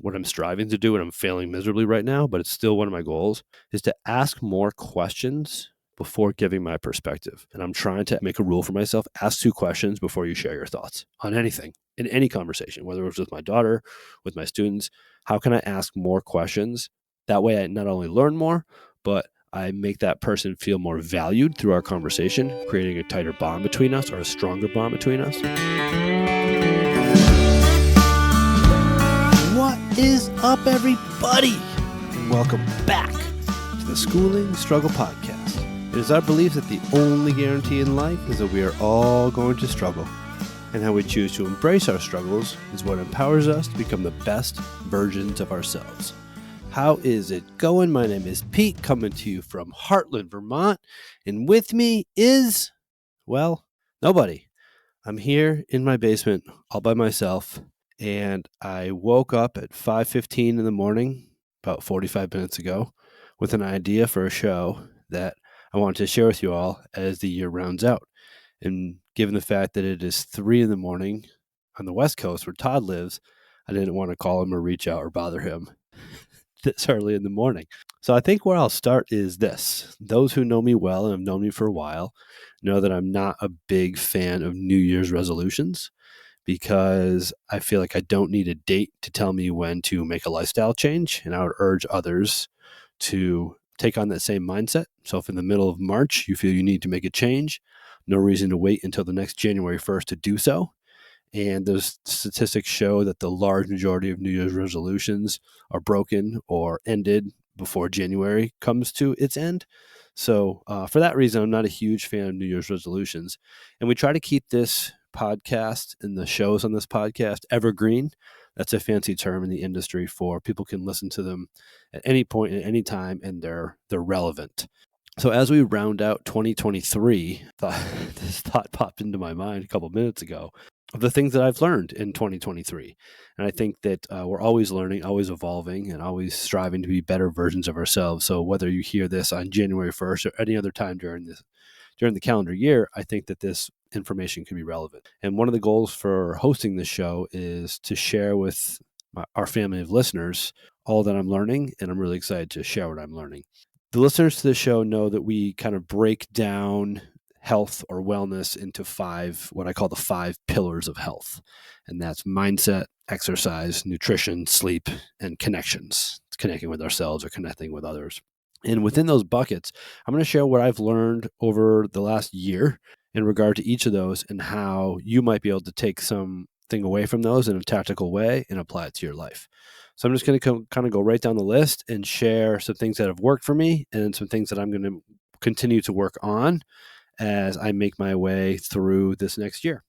what I'm striving to do, and I'm failing miserably right now, but it's still one of my goals, is to ask more questions before giving my perspective. And I'm trying to make a rule for myself: ask 2 questions before you share your thoughts on anything, in any conversation, whether it's with my daughter, with my students. How can I ask more questions? That way I not only learn more, but I make that person feel more valued through our conversation, creating a tighter bond between us, or a stronger bond between us. What is up, everybody? And welcome back to the Schooling Struggle Podcast. It is our belief that the only guarantee in life is that we are all going to struggle, and how we choose to embrace our struggles is what empowers us to become the best versions of ourselves. How is it going? My name is Pete, coming to you from Heartland, Vermont, and with me is, well, nobody. I'm here in my basement all by myself, and I woke up at 5:15 in the morning, about 45 minutes ago, with an idea for a show that I wanted to share with you all as the year rounds out. And given the fact that it is 3 in the morning on the West Coast where Todd lives, I didn't want to call him or reach out or bother him this early in the morning. So I think where I'll start is this. Those who know me well and have known me for a while know that I'm not a big fan of New Year's resolutions, because I feel like I don't need a date to tell me when to make a lifestyle change. And I would urge others to take on that same mindset. So if in the middle of March you feel you need to make a change, no reason to wait until the next January 1st to do so. And those statistics show that the large majority of New Year's resolutions are broken or ended before January comes to its end. So for that reason, I'm not a huge fan of New Year's resolutions. And we try to keep this podcast and the shows on this podcast evergreen. That's a fancy term in the industry for people can listen to them at any point at any time, and they're relevant. So as we round out 2023, this thought popped into my mind a couple minutes ago of the things that I've learned in 2023. And I think that we're always learning, always evolving, and always striving to be better versions of ourselves. So whether you hear this on January 1st or any other time during the calendar year, I think that this information can be relevant. And one of the goals for hosting this show is to share with our family of listeners all that I'm learning, and I'm really excited to share what I'm learning. The listeners to the show know that we kind of break down health or wellness into 5, what I call the 5 pillars of health. And that's mindset, exercise, nutrition, sleep, and connections. It's connecting with ourselves or connecting with others. And within those buckets, I'm going to share what I've learned over the last year in regard to each of those, and how you might be able to take something away from those in a tactical way and apply it to your life. So I'm just going to kind of go right down the list and share some things that have worked for me and some things that I'm going to continue to work on as I make my way through this next year.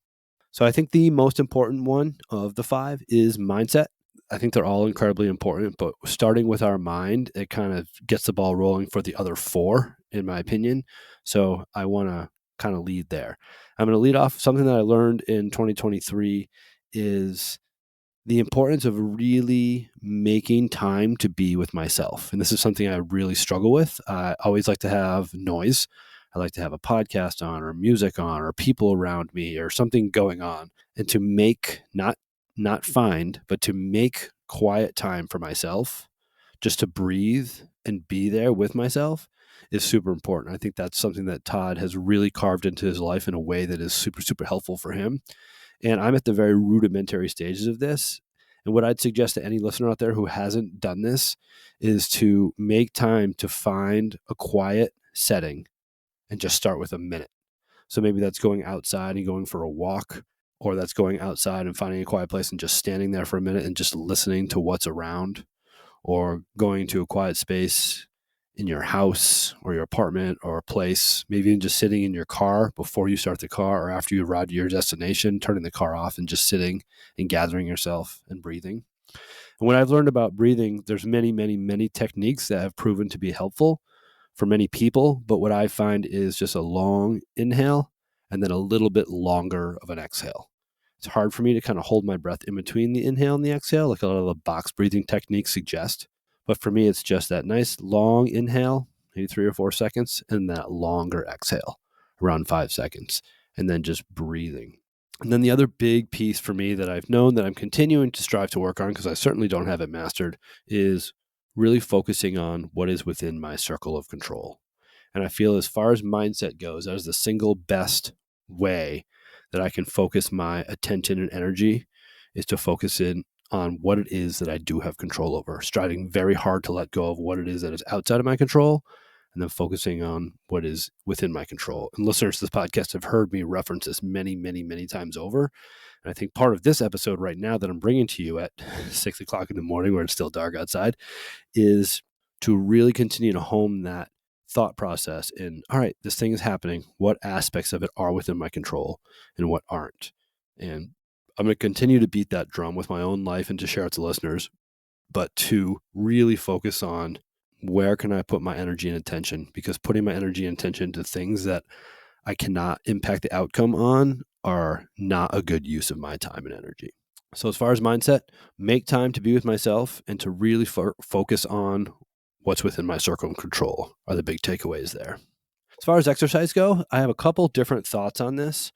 So I think the most important one of the 5 is mindset. I think they're all incredibly important, but starting with our mind, it kind of gets the ball rolling for the other 4, in my opinion. So I want to kind of lead there. I'm going to lead off something that I learned in 2023 is the importance of really making time to be with myself. And this is something I really struggle with. I always like to have noise. I like to have a podcast on or music on or people around me or something going on. And to make, not find, but to make quiet time for myself, just to breathe and be there with myself, is super important. I think that's something that Todd has really carved into his life in a way that is super, super helpful for him. And I'm at the very rudimentary stages of this. And what I'd suggest to any listener out there who hasn't done this is to make time to find a quiet setting and just start with a minute. So maybe that's going outside and going for a walk, or that's going outside and finding a quiet place and just standing there for a minute and just listening to what's around, or going to a quiet space in your house or your apartment or a place, maybe even just sitting in your car before you start the car or after you arrive to your destination, turning the car off and just sitting and gathering yourself and breathing. And what I've learned about breathing, there's many, many, many techniques that have proven to be helpful for many people. But what I find is just a long inhale and then a little bit longer of an exhale. It's hard for me to kind of hold my breath in between the inhale and the exhale, like a lot of the box breathing techniques suggest. But for me, it's just that nice long inhale, maybe 3 or 4 seconds, and that longer exhale, around 5 seconds, and then just breathing. And then the other big piece for me that I've known that I'm continuing to strive to work on, because I certainly don't have it mastered, is really focusing on what is within my circle of control. And I feel as far as mindset goes, that is the single best way that I can focus my attention and energy, is to focus in on what it is that I do have control over, striving very hard to let go of what it is that is outside of my control, and then focusing on what is within my control. And listeners to this podcast have heard me reference this many, many, many times over. And I think part of this episode right now that I'm bringing to you at 6 o'clock in the morning, where it's still dark outside, is to really continue to hone that thought process in, all right, this thing is happening. What aspects of it are within my control and what aren't? And I'm going to continue to beat that drum with my own life and to share it to listeners, but to really focus on where can I put my energy and attention, because putting my energy and attention to things that I cannot impact the outcome on are not a good use of my time and energy. So as far as mindset, make time to be with myself and to really focus on what's within my circle of control are the big takeaways there. As far as exercise go, I have a couple different thoughts on this.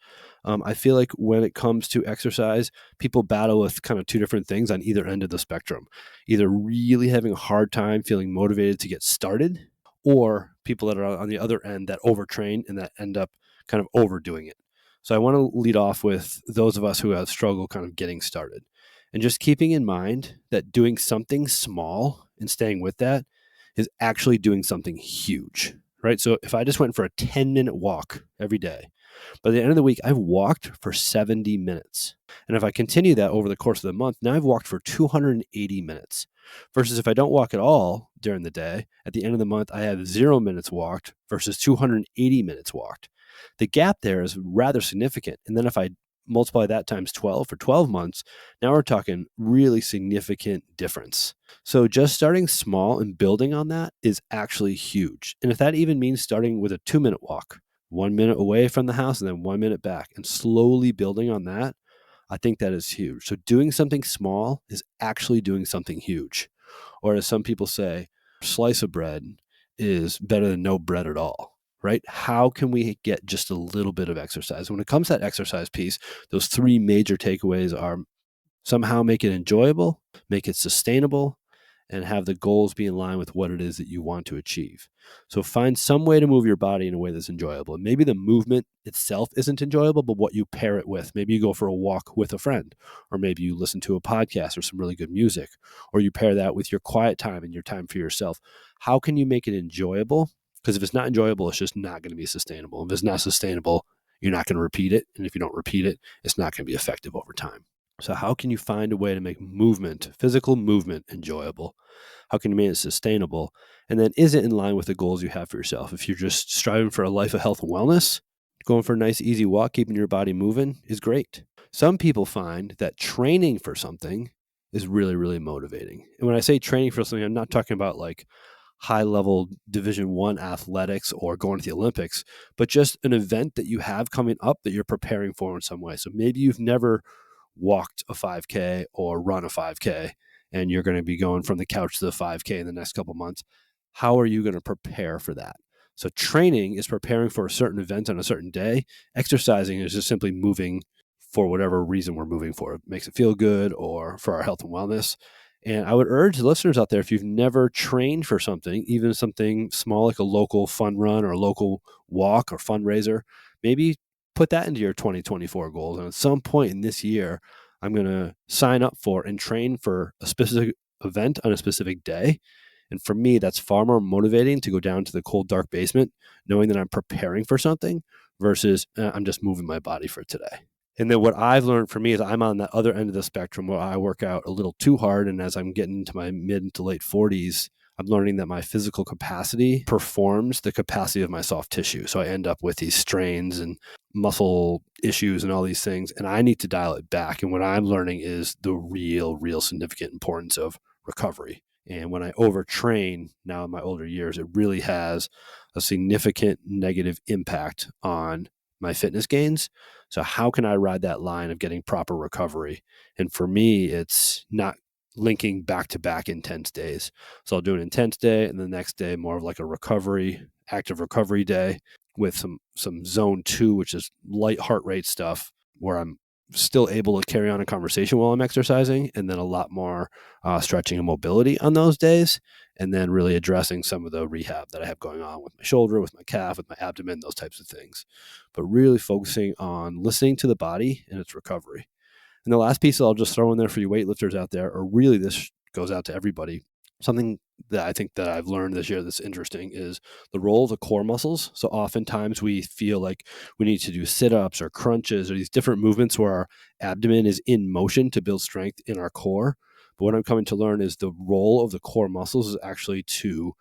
I feel like when it comes to exercise, people battle with kind of two different things on either end of the spectrum. Either really having a hard time feeling motivated to get started, or people that are on the other end that overtrain and that end up kind of overdoing it. So I want to lead off with those of us who have struggled kind of getting started. And just keeping in mind that doing something small and staying with that is actually doing something huge, right? So if I just went for a 10-minute walk every day, by the end of the week, I've walked for 70 minutes. And if I continue that over the course of the month, now I've walked for 280 minutes. Versus if I don't walk at all during the day, at the end of the month, I have 0 minutes walked versus 280 minutes walked. The gap there is rather significant. And then if I multiply that times 12 for 12 months, now we're talking really significant difference. So just starting small and building on that is actually huge. And if that even means starting with a 2-minute walk, 1 minute away from the house and then 1 minute back, and slowly building on that, I think that is huge. So doing something small is actually doing something huge. Or as some people say, a slice of bread is better than no bread at all, right? How can we get just a little bit of exercise? When it comes to that exercise piece, those three major takeaways are somehow make it enjoyable, make it sustainable, and have the goals be in line with what it is that you want to achieve. So find some way to move your body in a way that's enjoyable. And maybe the movement itself isn't enjoyable, but what you pair it with. Maybe you go for a walk with a friend, or maybe you listen to a podcast or some really good music, or you pair that with your quiet time and your time for yourself. How can you make it enjoyable? Because if it's not enjoyable, it's just not going to be sustainable. If it's not sustainable, you're not going to repeat it. And if you don't repeat it, it's not going to be effective over time. So how can you find a way to make movement, physical movement, enjoyable? How can you make it sustainable? And then is it in line with the goals you have for yourself? If you're just striving for a life of health and wellness, going for a nice, easy walk, keeping your body moving is great. Some people find that training for something is really, really motivating. And when I say training for something, I'm not talking about like high-level Division I athletics or going to the Olympics, but just an event that you have coming up that you're preparing for in some way. So maybe you've never walked a 5K or run a 5K, and you're going to be going from the couch to the 5K in the next couple of months. How are you going to prepare for that? So training is preparing for a certain event on a certain day. Exercising is just simply moving for whatever reason we're moving for. It makes it feel good or for our health and wellness. And I would urge listeners out there, if you've never trained for something, even something small like a local fun run or a local walk or fundraiser, maybe put that into your 2024 goals. And at some point in this year, I'm going to sign up for and train for a specific event on a specific day. And for me, that's far more motivating to go down to the cold, dark basement, knowing that I'm preparing for something versus I'm just moving my body for today. And then what I've learned for me is I'm on the other end of the spectrum where I work out a little too hard. And as I'm getting into my mid to late 40s, I'm learning that my physical capacity performs the capacity of my soft tissue. So I end up with these strains and muscle issues and all these things. And I need to dial it back. And what I'm learning is the real significant importance of recovery. And when I overtrain now in my older years, it really has a significant negative impact on my fitness gains. So how can I ride that line of getting proper recovery? And for me, it's not linking back-to-back intense days. So I'll do an intense day and the next day more of like a recovery, active recovery day with some zone 2, which is light heart rate stuff where I'm still able to carry on a conversation while I'm exercising, and then a lot more stretching and mobility on those days, and then really addressing some of the rehab that I have going on with my shoulder, with my calf, with my abdomen, those types of things. But really focusing on listening to the body and its recovery. And the last piece I'll just throw in there for you weightlifters out there, or really this goes out to everybody, something that I think that I've learned this year that's interesting is the role of the core muscles. So oftentimes we feel like we need to do sit-ups or crunches or these different movements where our abdomen is in motion to build strength in our core. But what I'm coming to learn is the role of the core muscles is actually to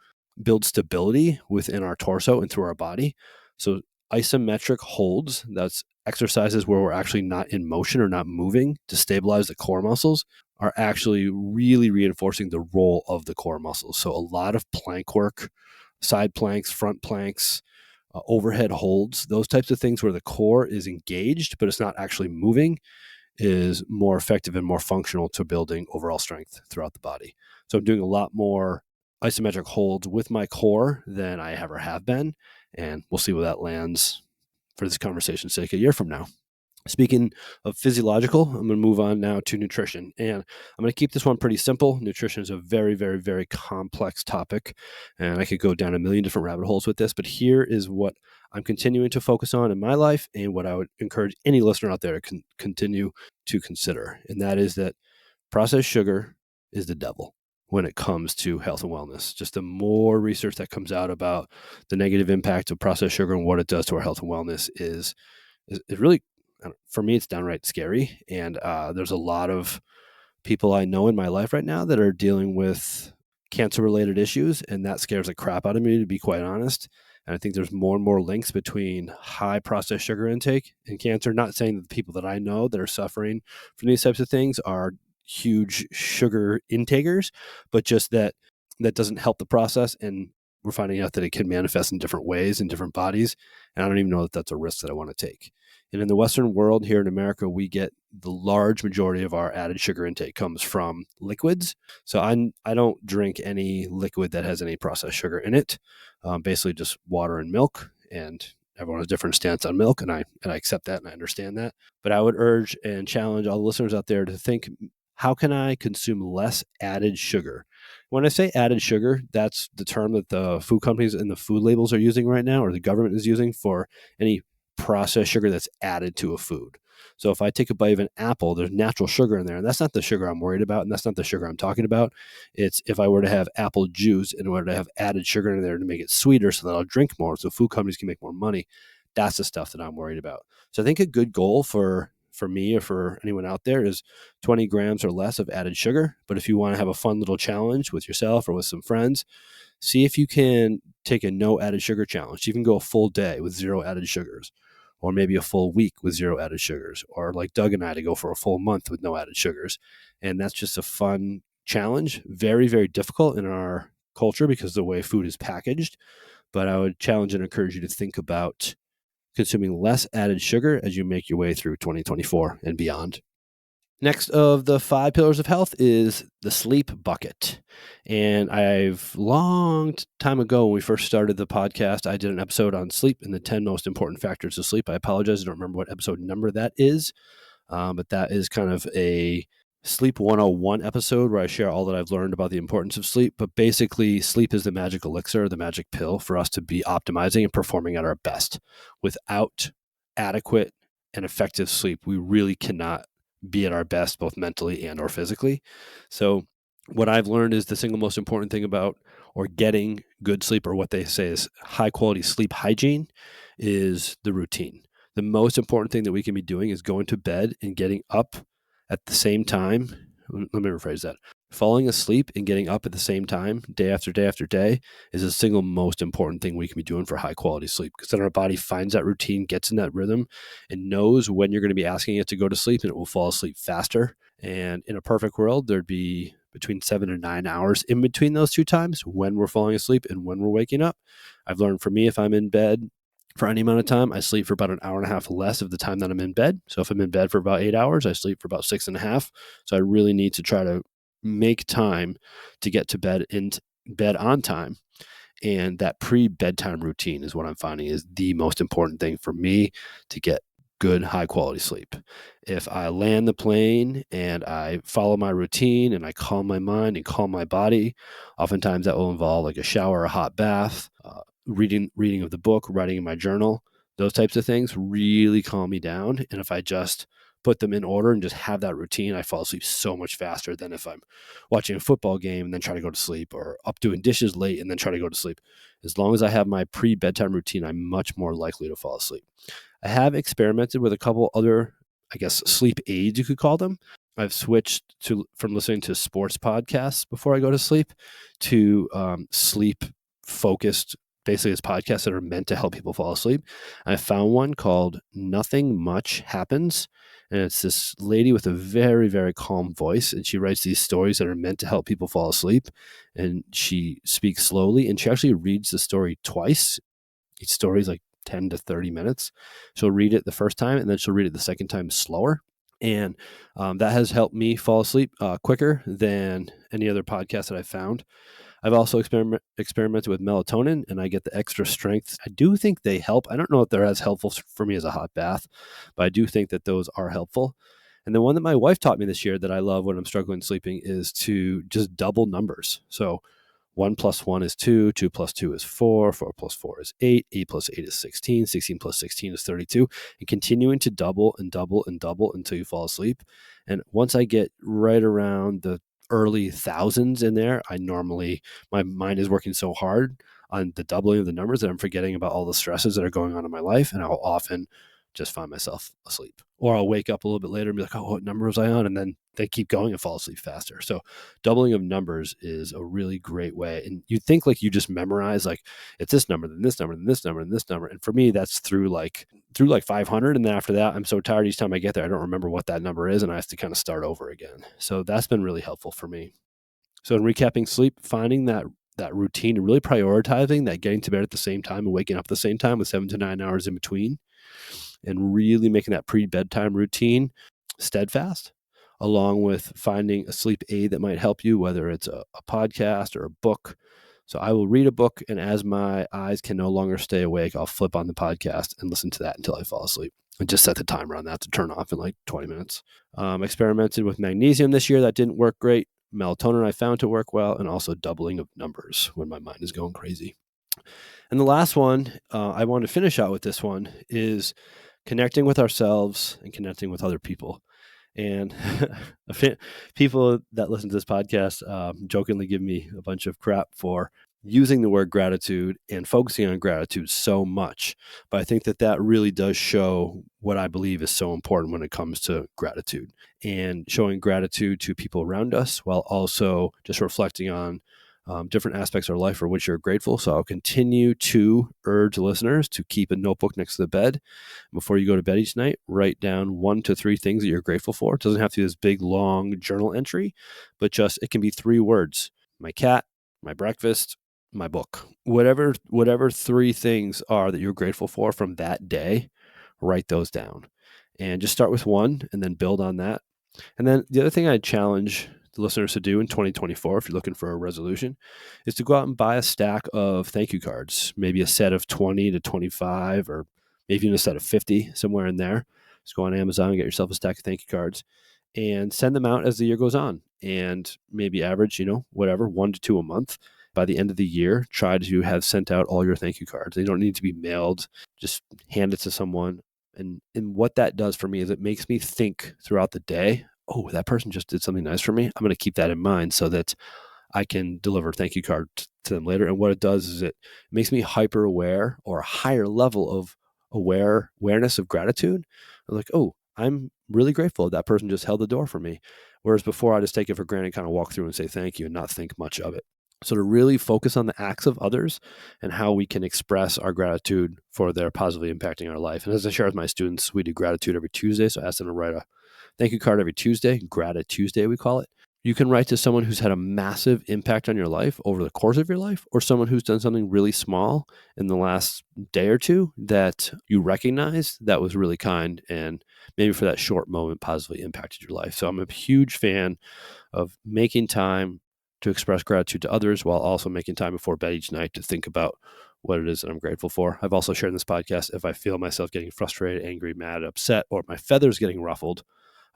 build stability within our torso and through our body. So isometric holds, that's exercises where we're actually not in motion or not moving to stabilize the core muscles, are actually really reinforcing the role of the core muscles. So a lot of plank work, side planks, front planks, overhead holds, those types of things where the core is engaged, but it's not actually moving, is more effective and more functional to building overall strength throughout the body. So I'm doing a lot more isometric holds with my core than I ever have been. And we'll see where that lands for this conversation's sake a year from now. Speaking of physiological, I'm going to move on now to nutrition. And I'm going to keep this one pretty simple. Nutrition is a very, very, very complex topic. And I could go down a million different rabbit holes with this. But here is what I'm continuing to focus on in my life and what I would encourage any listener out there to continue to consider. And that is that processed sugar is the devil when it comes to health and wellness. Just the more research that comes out about the negative impact of processed sugar and what it does to our health and wellness is really, for me, it's downright scary. And there's a lot of people I know in my life right now that are dealing with cancer-related issues, and that scares the crap out of me, to be quite honest. And I think there's more and more links between high processed sugar intake and cancer. Not saying that the people that I know that are suffering from these types of things are huge sugar intakers, but just that doesn't help the process. And we're finding out that it can manifest in different ways in different bodies. And I don't even know that that's a risk that I want to take. And in the Western world here in America, we get the large majority of our added sugar intake comes from liquids. So I don't drink any liquid that has any processed sugar in it. Basically just water and milk. And everyone has a different stance on milk, and I accept that and I understand that. But I would urge and challenge all the listeners out there to think, how can I consume less added sugar? When I say added sugar, that's the term that the food companies and the food labels are using right now, or the government is using for any processed sugar that's added to a food. So if I take a bite of an apple, there's natural sugar in there, and that's not the sugar I'm worried about, and that's not the sugar I'm talking about. It's if I were to have apple juice and were to have added sugar in there to make it sweeter so that I'll drink more, so food companies can make more money, that's the stuff that I'm worried about. So I think a good goal for me or for anyone out there is 20 grams or less of added sugar. But if you want to have a fun little challenge with yourself or with some friends, see if you can take a no added sugar challenge. You can go a full day with 0 added sugars, or maybe a full week with 0 added sugars, or like Doug and I to go for a full month with no added sugars. And that's just a fun challenge. Very, very difficult in our culture because of the way food is packaged. But I would challenge and encourage you to think about consuming less added sugar as you make your way through 2024 and beyond. Next of the 5 pillars of health is the sleep bucket. And long time ago when we first started the podcast, I did an episode on sleep and the 10 most important factors of sleep. I apologize, I don't remember what episode number that is, but that is kind of a Sleep 101 episode where I share all that I've learned about the importance of sleep. But basically, sleep is the magic elixir, the magic pill for us to be optimizing and performing at our best. Without adequate and effective sleep, we really cannot be at our best, both mentally and or physically. So what I've learned is the single most important thing about or getting good sleep, or what they say is high quality sleep hygiene, is the routine. The most important thing that we can be doing is going to bed and getting up at the same time. Let me rephrase that. Falling asleep and getting up at the same time, day after day after day, is the single most important thing we can be doing for high quality sleep, because then our body finds that routine, gets in that rhythm, and knows when you're going to be asking it to go to sleep, and it will fall asleep faster. And in a perfect world, there'd be between 7 and 9 hours in between those two times, when we're falling asleep and when we're waking up. I've learned, for me, if I'm in bed for any amount of time, I sleep for about an hour and a half less of the time that I'm in bed. So if I'm in bed for about 8 hours, I sleep for about 6.5. So I really need to try to make time to get to bed on time. And that pre-bedtime routine is what I'm finding is the most important thing for me to get good, high quality sleep. If I land the plane and I follow my routine and I calm my mind and calm my body, oftentimes that will involve like a shower, a hot bath, reading of the book, writing in my journal. Those types of things really calm me down. And if I just put them in order and just have that routine, I fall asleep so much faster than if I'm watching a football game and then try to go to sleep, or up doing dishes late and then try to go to sleep. As long as I have my pre-bedtime routine, I'm much more likely to fall asleep. I have experimented with a couple other, I guess, sleep aids, you could call them. I've switched from listening to sports podcasts before I go to sleep to sleep focused, basically it's podcasts that are meant to help people fall asleep. I found one called Nothing Much Happens. And it's this lady with a very, very calm voice. And she writes these stories that are meant to help people fall asleep. And she speaks slowly. And she actually reads the story twice. Each story is like 10 to 30 minutes. She'll read it the first time and then she'll read it the second time slower. And that has helped me fall asleep quicker than any other podcast that I've found. I've also experimented with melatonin, and I get the extra strength. I do think they help. I don't know if they're as helpful for me as a hot bath, but I do think that those are helpful. And the one that my wife taught me this year that I love when I'm struggling sleeping is to just double numbers. So 1 plus 1 is 2, 2 plus 2 is 4, 4 plus 4 is 8, 8 plus 8 is 16, 16 plus 16 is 32, and continuing to double and double and double until you fall asleep. And once I get right around the early thousands in there, my mind is working so hard on the doubling of the numbers that I'm forgetting about all the stresses that are going on in my life, and I'll often just find myself asleep. Or I'll wake up a little bit later and be like, oh, what number was I on? And then they keep going and fall asleep faster. So doubling of numbers is a really great way. And you think like you just memorize, like it's this number, then this number, then this number, and this number. And for me, that's through like 500. And then after that, I'm so tired each time I get there, I don't remember what that number is. And I have to kind of start over again. So that's been really helpful for me. So in recapping sleep, finding that routine and really prioritizing that getting to bed at the same time and waking up at the same time with 7 to 9 hours in between, and really making that pre-bedtime routine steadfast, along with finding a sleep aid that might help you, whether it's a podcast or a book. So I will read a book, and as my eyes can no longer stay awake, I'll flip on the podcast and listen to that until I fall asleep. And just set the timer on that to turn off in like 20 minutes. Experimented with magnesium this year. That didn't work great. Melatonin I found to work well, and also doubling of numbers when my mind is going crazy. And the last one, I want to finish out with this one, is connecting with ourselves and connecting with other people. And people that listen to this podcast jokingly give me a bunch of crap for using the word gratitude and focusing on gratitude so much. But I think that really does show what I believe is so important when it comes to gratitude, and showing gratitude to people around us while also just reflecting on different aspects of our life for which you're grateful. So I'll continue to urge listeners to keep a notebook next to the bed. Before you go to bed each night, write down 1 to 3 things that you're grateful for. It doesn't have to be this big, long journal entry, but it can be 3 words: my cat, my breakfast, my book. Whatever 3 things are that you're grateful for from that day, write those down. And just start with 1 and then build on that. And then the other thing I'd challenge the listeners to do in 2024, if you're looking for a resolution, is to go out and buy a stack of thank you cards, maybe a set of 20 to 25, or maybe even a set of 50, somewhere in there. Just go on Amazon and get yourself a stack of thank you cards and send them out as the year goes on, and maybe average, 1 to 2 a month. By the end of the year, try to have sent out all your thank you cards. They don't need to be mailed. Just hand it to someone. And what that does for me is it makes me think throughout the day, oh, that person just did something nice for me. I'm going to keep that in mind so that I can deliver a thank you card to them later. And what it does is it makes me hyper aware, or a higher level of awareness of gratitude. I'm like, oh, I'm really grateful that person just held the door for me. Whereas before, I just take it for granted, kind of walk through and say thank you and not think much of it. So to really focus on the acts of others and how we can express our gratitude for their positively impacting our life. And as I share with my students, we do gratitude every Tuesday. So I ask them to write a thank you card every Tuesday, Gratitude Tuesday, we call it. You can write to someone who's had a massive impact on your life over the course of your life, or someone who's done something really small in the last day or two that you recognize that was really kind and maybe for that short moment positively impacted your life. So I'm a huge fan of making time to express gratitude to others while also making time before bed each night to think about what it is that I'm grateful for. I've also shared in this podcast, if I feel myself getting frustrated, angry, mad, upset, or my feathers getting ruffled,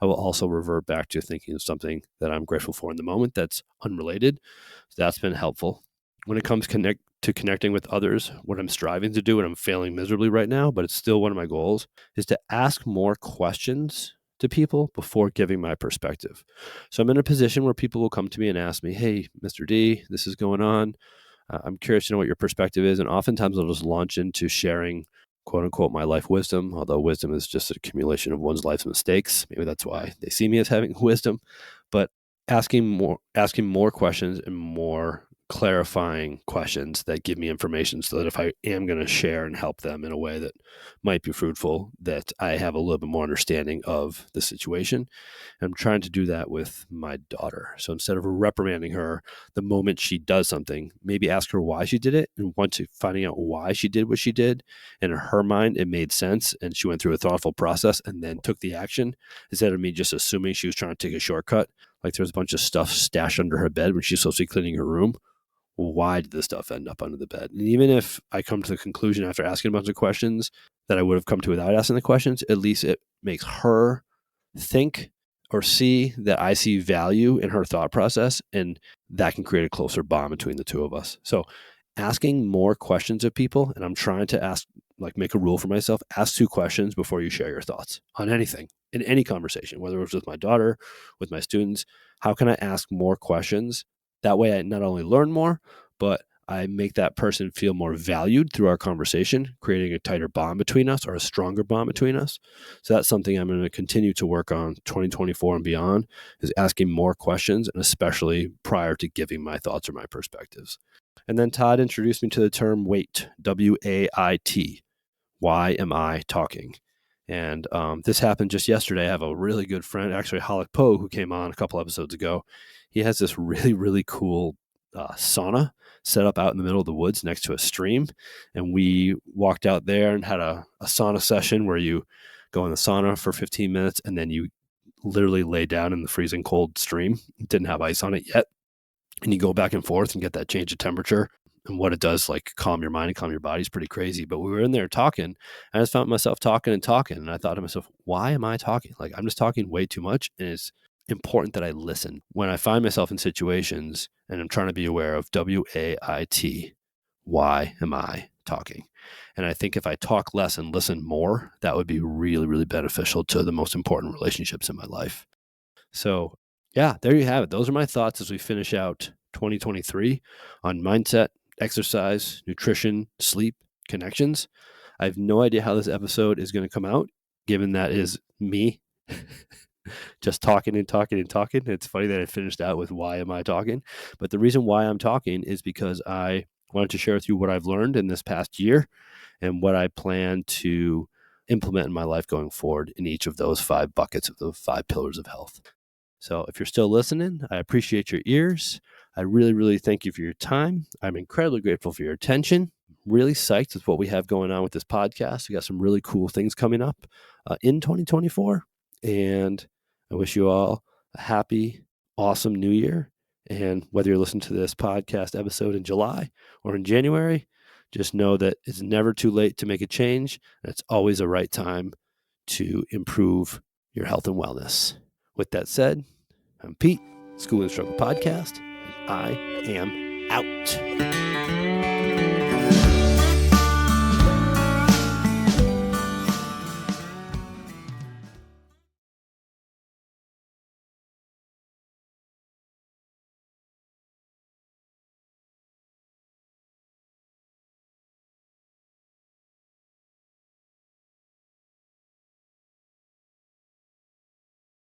I will also revert back to thinking of something that I'm grateful for in the moment that's unrelated. So that's been helpful. When it comes to connecting with others, what I'm striving to do, and I'm failing miserably right now, but it's still one of my goals, is to ask more questions to people before giving my perspective. So I'm in a position where people will come to me and ask me, hey, Mr. D, this is going on. I'm curious to know what your perspective is. And oftentimes I'll just launch into sharing, quote unquote, my life wisdom, although wisdom is just an accumulation of one's life's mistakes. Maybe that's why they see me as having wisdom. But asking more questions and more clarifying questions that give me information, so that if I am going to share and help them in a way that might be fruitful, that I have a little bit more understanding of the situation. I'm trying to do that with my daughter. So instead of reprimanding her the moment she does something, maybe ask her why she did it. And once finding out why she did what she did, and in her mind, it made sense, and she went through a thoughtful process and then took the action, instead of me just assuming she was trying to take a shortcut. Like there's a bunch of stuff stashed under her bed when she's supposed to be cleaning her room. Why did this stuff end up under the bed? And even if I come to the conclusion after asking a bunch of questions that I would have come to without asking the questions, at least it makes her think or see that I see value in her thought process, and that can create a closer bond between the two of us. So asking more questions of people, and I'm trying to make a rule for myself, ask 2 questions before you share your thoughts on anything, in any conversation, whether it was with my daughter, with my students. How can I ask more questions? That way I not only learn more, but I make that person feel more valued through our conversation, creating a tighter bond between us, or a stronger bond between us. So that's something I'm going to continue to work on 2024 and beyond, is asking more questions, and especially prior to giving my thoughts or my perspectives. And then Todd introduced me to the term WAIT, W-A-I-T. Why am I talking? And this happened just yesterday. I have a really good friend, actually Halak Poe, who came on a couple episodes ago. He has this really, really cool sauna set up out in the middle of the woods next to a stream. And we walked out there and had a sauna session where you go in the sauna for 15 minutes and then you literally lay down in the freezing cold stream. It didn't have ice on it yet. And you go back and forth and get that change of temperature. And what it does, like calm your mind and calm your body, is pretty crazy. But we were in there talking, and I just found myself talking. And I thought to myself, why am I talking? Like, I'm just talking way too much. And it's important that I listen. When I find myself in situations and I'm trying to be aware of WAIT, why am I talking? And I think if I talk less and listen more, that would be really, really beneficial to the most important relationships in my life. So yeah, there you have it. Those are my thoughts as we finish out 2023 on mindset, exercise, nutrition, sleep, connections. I have no idea how this episode is going to come out, given that is me just talking and talking and talking. It's funny that I finished out with why am I talking? But the reason why I'm talking is because I wanted to share with you what I've learned in this past year and what I plan to implement in my life going forward in each of those 5 buckets of the 5 pillars of health. So if you're still listening, I appreciate your ears. I really, really thank you for your time. I'm incredibly grateful for your attention. Really psyched with what we have going on with this podcast. We got some really cool things coming up in 2024. And I wish you all a happy, awesome new year. And whether you're listening to this podcast episode in July or in January, just know that it's never too late to make a change. And it's always the right time to improve your health and wellness. With that said, I'm Pete, School and Struggle Podcast, and I am out.